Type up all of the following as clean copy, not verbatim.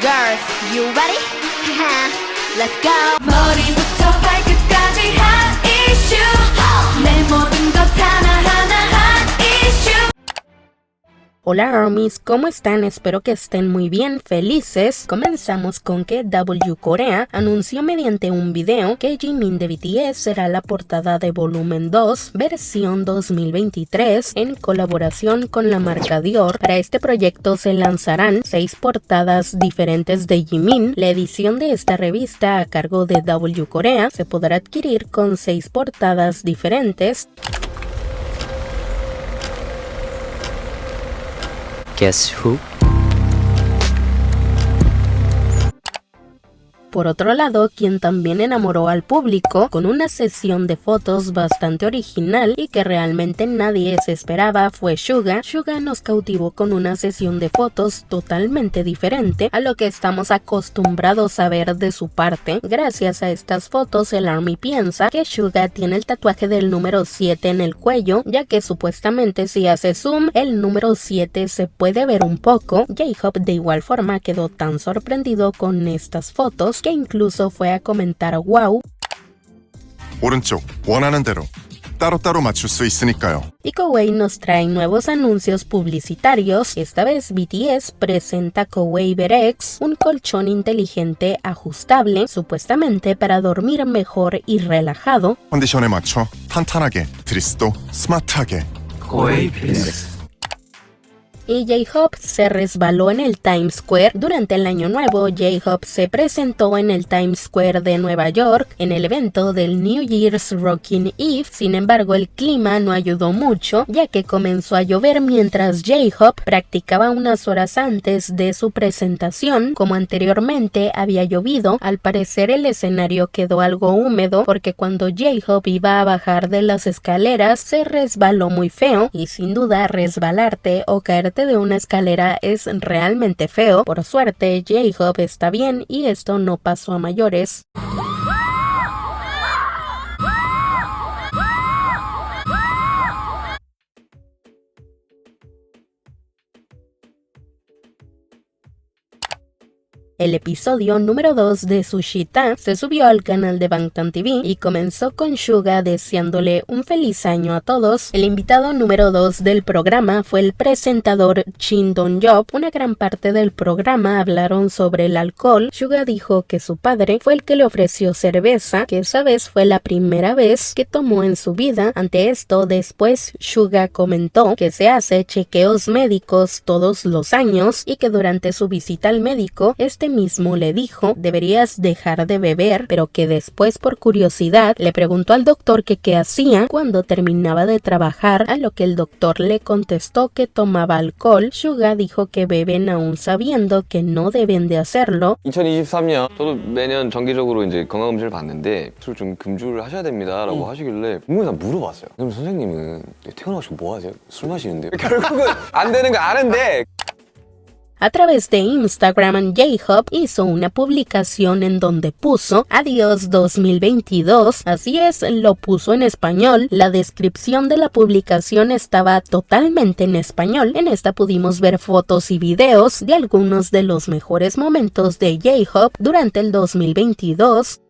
girls, you ready? Let's go. 머리부터 발끝까지 한 이슈 내 모든 것 하나하나 한 이슈. Hola ARMYs, ¿cómo están? Espero que estén muy bien, felices. Comenzamos con que W Korea anunció mediante un video que Jimin de BTS será la portada de volumen 2, versión 2023, en colaboración con la marca Dior. Para este proyecto se lanzarán 6 portadas diferentes de Jimin. La edición de esta revista a cargo de W Korea se podrá adquirir con 6 portadas diferentes. Guess who? Por otro lado, quien también enamoró al público con una sesión de fotos bastante original y que realmente nadie se esperaba fue Suga. Suga nos cautivó con una sesión de fotos totalmente diferente a lo que estamos acostumbrados a ver de su parte. Gracias a estas fotos, el ARMY piensa que Suga tiene el tatuaje del número 7 en el cuello, ya que supuestamente si hace zoom, el número 7 se puede ver un poco. J-Hope de igual forma quedó tan sorprendido con estas fotos que incluso fue a comentar wow. 오른쪽 원하는 대로 따로따로 맞출 수 있으니까요. Y Koei nos trae nuevos anuncios publicitarios. Esta vez BTS presenta Koei Verex, un colchón inteligente ajustable, supuestamente para dormir mejor y relajado. 컨디션에 맞춰 탄탄하게, 드리스도 스마트하게. Koei Verex. Y J-Hope se resbaló en el Times Square. Durante el año nuevo, J-Hope se presentó en el Times Square de Nueva York en el evento del New Year's Rockin' Eve. Sin embargo, el clima no ayudó mucho, ya que comenzó a llover mientras J-Hope practicaba unas horas antes de su presentación. Como anteriormente había llovido, al parecer el escenario quedó algo húmedo porque cuando J-Hope iba a bajar de las escaleras se resbaló muy feo, y sin duda resbalarte o caerte de una escalera es realmente feo. Por suerte, J-Hope está bien y esto no pasó a mayores. El episodio número 2 de Sushita se subió al canal de Bangtan TV y comenzó con Suga deseándole un feliz año a todos. El invitado número 2 del programa fue el presentador Shin Dong-yeop. Una gran parte del programa hablaron sobre el alcohol. Suga dijo que su padre fue el que le ofreció cerveza, que esa vez fue la primera vez que tomó en su vida. Ante esto, después Suga comentó que se hace chequeos médicos todos los años y que durante su visita al médico, este mismo le dijo deberías dejar de beber, pero que después por curiosidad le preguntó al doctor que qué hacía cuando terminaba de trabajar, a lo que el doctor le contestó que tomaba alcohol. Suga dijo que beben aún sabiendo que no deben de hacerlo. 2023년 저도 매년 정기적으로 이제 건강검진을 받는데 술 좀 금주를 하셔야 됩니다라고 하시길래 분명히 다 물어봤어요. 그럼 선생님은 퇴근하시고 뭐 하세요? 술 마시는데요? 결국은 안 되는 거 아는데. A través de Instagram, J-Hope hizo una publicación en donde puso Adiós 2022, así es, lo puso en español. La descripción de la publicación estaba totalmente en español. En esta pudimos ver fotos y videos de algunos de los mejores momentos de J-Hope durante el 2022.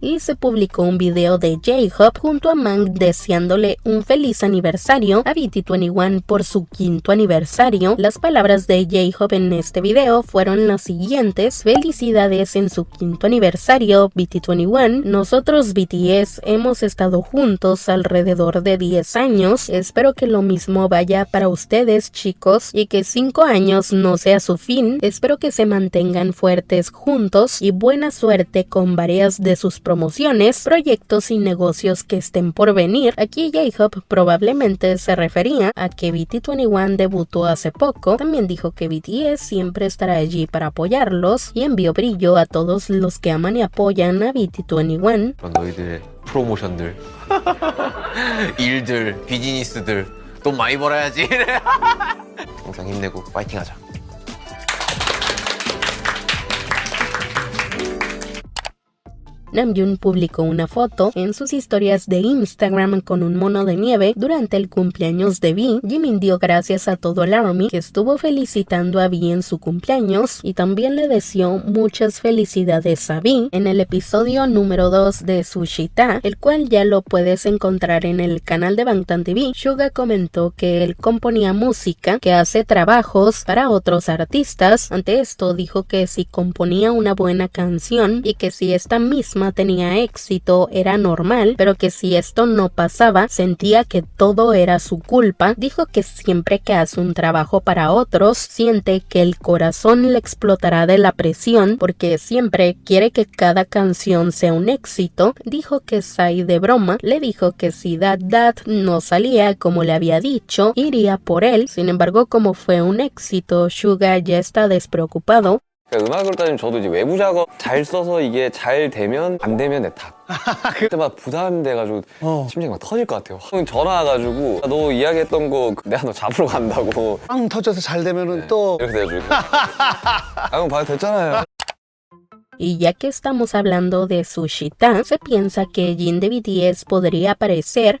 Y se publicó un video de J-Hope junto a Mang deseándole un feliz aniversario a BT21 por su 5º aniversario. Las palabras de J-Hope en este video fueron las siguientes: felicidades en su 5º aniversario BT21, nosotros BTS hemos estado juntos alrededor de 10 años, espero que lo mismo vaya para ustedes chicos y que 5 años no sea su fin, espero que se mantengan fuertes juntos y buena suerte con varias de sus proyectos promociones, proyectos y negocios que estén por venir. Aquí J-Hope probablemente se refería a que BT21 debutó hace poco. También dijo que BTS siempre estará allí para apoyarlos y envió brillo a todos los que aman y apoyan a BT21. 너희들의 프로모션들, 일들, 비즈니스들 돈 많이 벌어야지. 항상 힘내고 파이팅하자. Namjoon publicó una foto en sus historias de Instagram con un mono de nieve durante el cumpleaños de V. Jimin dio gracias a todo el ARMY que estuvo felicitando a V en su cumpleaños y también le deseó muchas felicidades a V en el episodio número 2 de Sushita, el cual ya lo puedes encontrar en el canal de Bangtan TV. Suga comentó que él componía música, que hace trabajos para otros artistas. Ante esto dijo que si componía una buena canción y que si esta misma tenía éxito era normal, pero que si esto no pasaba sentía que todo era su culpa. Dijo que siempre que hace un trabajo para otros siente que el corazón le explotará de la presión porque siempre quiere que cada canción sea un éxito. Dijo que Psy de broma le dijo que si That no salía como le había dicho, iría por él. Sin embargo, como fue un éxito, Suga ya está despreocupado. 음악으로 따지면 저도 이제 외부 작업 잘 써서 이게 잘 되면 안 되면 내 탓. 그때마다 부담돼가지고 심장이 막 터질 것 같아요. 형 전화 와가지고 너 이야기했던 거 내가 너 잡으러 간다고. 빵 터져서 잘 되면은 또 이렇게 돼가지고. 형 봐도 됐잖아요. Y ya que estamos hablando de Sushita, se piensa que Jin de BTS podría aparecer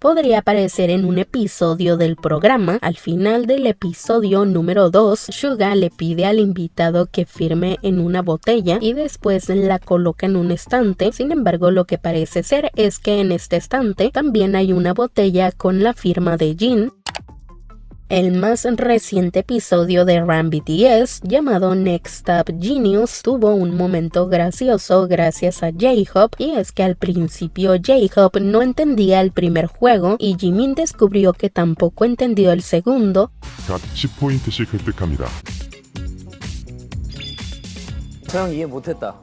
en un episodio del programa. Al final del episodio número 2, Suga le pide al invitado que firme en una botella y después la coloca en un estante. Sin embargo, lo que parece ser es que en este estante también hay una botella con la firma de Jin. El más reciente episodio de Run BTS, llamado Next Up Genius, tuvo un momento gracioso gracias a J-Hope, y es que al principio J-Hope no entendía el primer juego y Jimin descubrió que tampoco entendió el segundo. 각 10포인트씩 획득합니다. 저 형 이해 못했다.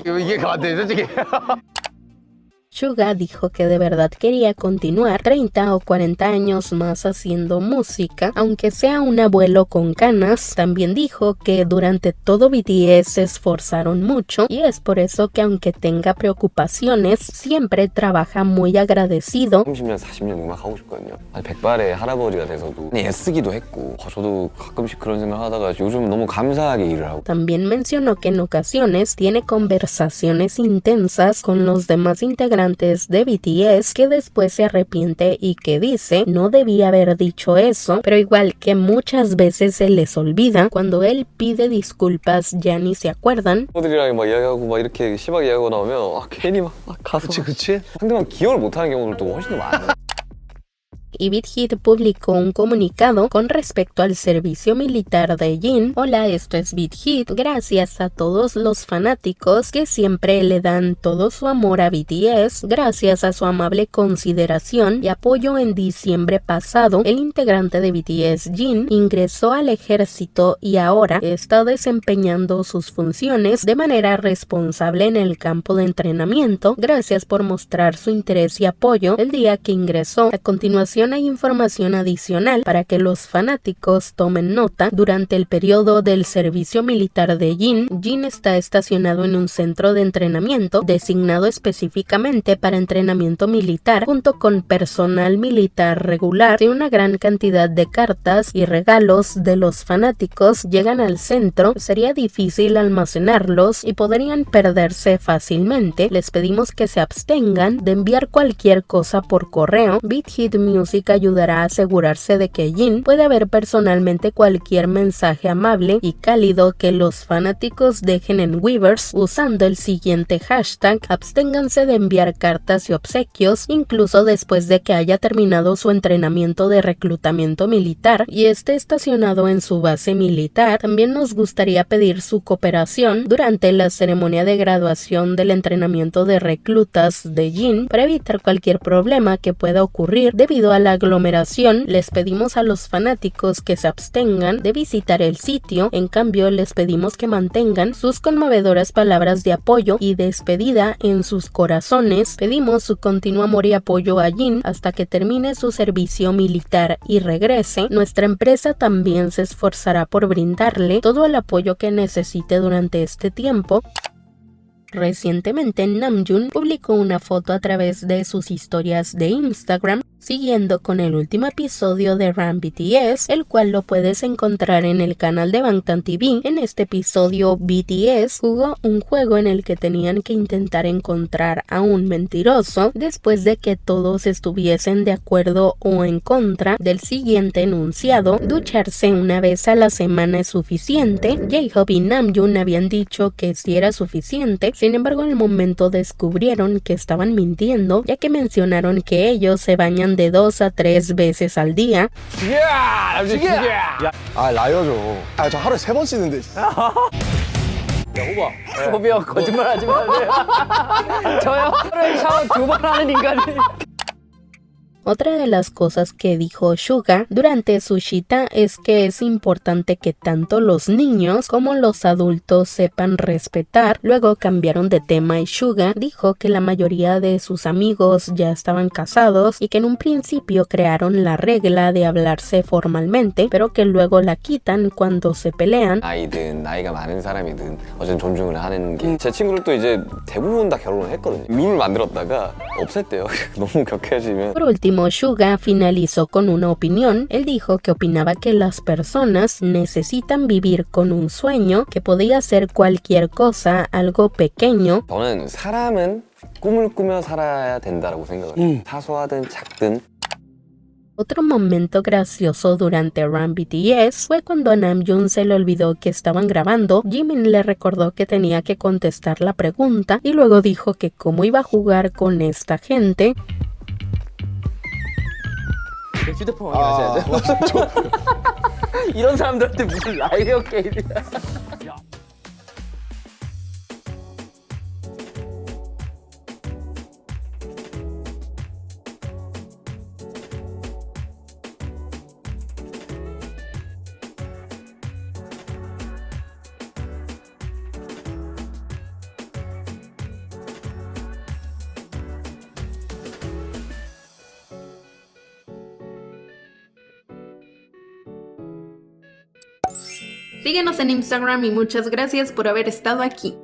이해가 안 돼, 솔직히. Suga dijo que de verdad quería continuar 30 o 40 años más haciendo música, aunque sea un abuelo con canas. También dijo que durante todo BTS se esforzaron mucho y es por eso que aunque tenga preocupaciones, siempre trabaja muy agradecido. 30년, 40년 음악 하고 싶거든요. 한 100발의 할아버지가 돼서도 애쓰기도 했고 저도 가끔씩 그런 생각을 하다가 요즘 너무 감사하게 일을 하고. También mencionó que en ocasiones tiene conversaciones intensas con los demás integrantes de BTS que después se arrepiente y que dice no debía haber dicho eso, pero igual que muchas veces se les olvida, cuando él pide disculpas ya ni se acuerdan. 친구들이랑 막 이야기하고 막 이렇게 심하게 이야기하고 나오면 괜히 막 가서 그치? 상대방 기억을 못하는 경우들도 훨씬 더 많아요. Y Big Hit publicó un comunicado con respecto al servicio militar de Jin. Hola, esto es Big Hit. Gracias a todos los fanáticos que siempre le dan todo su amor a BTS. Gracias a su amable consideración y apoyo en diciembre pasado, el integrante de BTS, Jin, ingresó al ejército y ahora está desempeñando sus funciones de manera responsable en el campo de entrenamiento. Gracias por mostrar su interés y apoyo el día que ingresó. A continuación hay información adicional para que los fanáticos tomen nota. Durante el periodo del servicio militar de Jin está estacionado en un centro de entrenamiento designado específicamente para entrenamiento militar junto con personal militar regular. Si una gran cantidad de cartas y regalos de los fanáticos llegan al centro, sería difícil almacenarlos y podrían perderse fácilmente. Les pedimos que se abstengan de enviar cualquier cosa por correo. Big Hit Music ayudará a asegurarse de que Jin pueda ver personalmente cualquier mensaje amable y cálido que los fanáticos dejen en Weverse usando el siguiente hashtag: absténganse de enviar cartas y obsequios, incluso después de que haya terminado su entrenamiento de reclutamiento militar y esté estacionado en su base militar. También nos gustaría pedir su cooperación durante la ceremonia de graduación del entrenamiento de reclutas de Jin para evitar cualquier problema que pueda ocurrir debido a a la aglomeración, les pedimos a los fanáticos que se abstengan de visitar el sitio, en cambio les pedimos que mantengan sus conmovedoras palabras de apoyo y despedida en sus corazones. Pedimos su continuo amor y apoyo a Jin hasta que termine su servicio militar y regrese. Nuestra empresa también se esforzará por brindarle todo el apoyo que necesite durante este tiempo. Recientemente Namjoon publicó una foto a través de sus historias de Instagram siguiendo con el último episodio de Run BTS, el cual lo puedes encontrar en el canal de Bangtan TV. En este episodio BTS jugó un juego en el que tenían que intentar encontrar a un mentiroso después de que todos estuviesen de acuerdo o en contra del siguiente enunciado: ducharse una vez a la semana es suficiente. J-Hope y Namjoon habían dicho que sí era suficiente, sin embargo en el momento descubrieron que estaban mintiendo, ya que mencionaron que ellos se bañan de 2 a 3 veces al día. 아 라이어죠. 아 저 하루에 3번 씻는데. 호비 형 거짓말하지 마세요. 저요 하루에 샤워 2번 하는 인간이. Otra de las cosas que dijo Suga durante su cita es que es importante que tanto los niños como los adultos sepan respetar. Luego cambiaron de tema y Suga dijo que la mayoría de sus amigos ya estaban casados y que en un principio crearon la regla de hablarse formalmente, pero que luego la quitan cuando se pelean. 나이든 나이가 많은 사람이든 어쨌든 존중을 하는 게, 제 친구들도 이제 대부분 다 결혼을 했거든요. 룰을 만들었다가 없앴대요. 너무 격해지면. Por último, Suga finalizó con una opinión. Él dijo que opinaba que las personas necesitan vivir con un sueño, que podía ser cualquier cosa, algo pequeño. 저는 사람은 꿈을 꾸며 살아야 된다라고 생각을 해요. 사소하든 작든. Otro momento gracioso durante Run BTS fue cuando a Namjoon se le olvidó que estaban grabando. Jimin le recordó que tenía que contestar la pregunta y luego dijo que cómo iba a jugar con esta gente. 휴대폰 확인하셔야죠. 이런 사람들한테 무슨 라이어 게임이야. Síguenos en Instagram y muchas gracias por haber estado aquí.